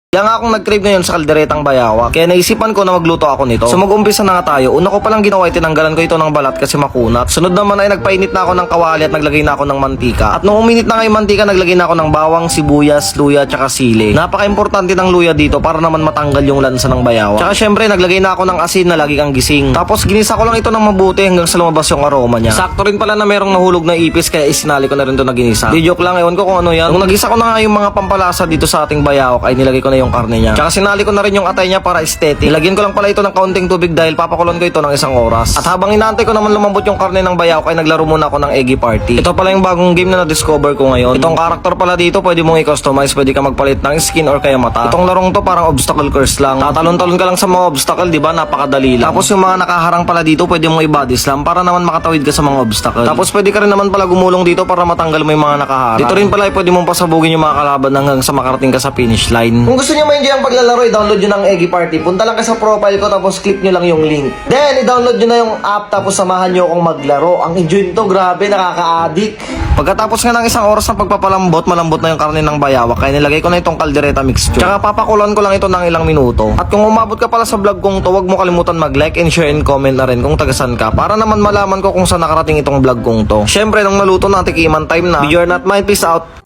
Kaya nga akong nag-crave ngayon sa kalderetang bayawak. Kaya naisipan ko na magluto ako nito. So mag-umpisa na nga tayo. Una ko palang ginawa ay tinanggalan ko ito ng balat kasi makunat. Sunod naman ay nagpainit na ako ng kawali at naglagay na ako ng mantika. At nung uminit na nga yung mantika, naglagay na ako ng bawang, sibuyas, luya, tsaka sili. Napaka-importante ng luya dito para naman matanggal yung lansa ng bayawak. Tsaka syempre naglagay na ako ng asin na lagi kang gising. Tapos ginisa ko lang ito ng mabuti hanggang sa lumabas yung aroma niya. Sakto rin pala na merong nahulog na ipis kaya isinali ko na rin ito na ginisa. Di joke lang, ewan ko kung ano yan. Nung nagisa ko na nga yung mga pampalasa dito sa ating bayawak ay nilagay ko na yung karne niya. Tsaka sinali ko na rin yung atay niya para aesthetic. Nilagyan ko lang pala ito ng kaunting tubig dahil papakulon ko ito ng 1 oras. At habang inaantay ko naman lumambot yung karne ng bayawak ay naglaro muna ako ng eggy party. Ito pala yung bagong game na na-discover ko ngayon. Itong character pala dito pwede mong i-customize, pwede ka magpalit ng skin or kaya mata. Itong larong to parang obstacle course lang. Tatalon-talon ka lang sa mga obstacle, di ba? Napakadali lang. Tapos yung mga nakaharang pala dito pwede mong i-body slam para naman makatawid ka sa mga obstacle. Tapos pwede ka rin naman pala gumulong dito para matanggal mo yung mga nakaharang. Dito rin pala ay pwede mong pasabugin yung mga kalaban hanggang sa makarating ka sa finish line. Kung gusto niyo ma-enjoy ang paglalaro, i-download nyo ng Eggy Party. Punta lang kayo sa profile ko tapos click nyo lang yung link. Then, i-download nyo na yung app tapos samahan nyo akong maglaro. Ang enjoy nito, grabe, nakaka-addict. Pagkatapos nga ng 1 oras ng pagpapalambot, malambot na yung karne ng bayawak. Kaya nilagay ko na itong kaldereta mixture. Tsaka papakulan ko lang ito ng ilang minuto. At kung umabot ka pala sa vlog kong to, huwag mo kalimutan mag-like and share and comment na rin kung tagasan ka. Para naman malaman ko kung saan nakarating itong vlog kong to. Syempre, nung naluto na, tikiman time na. If you're not mine, peace out.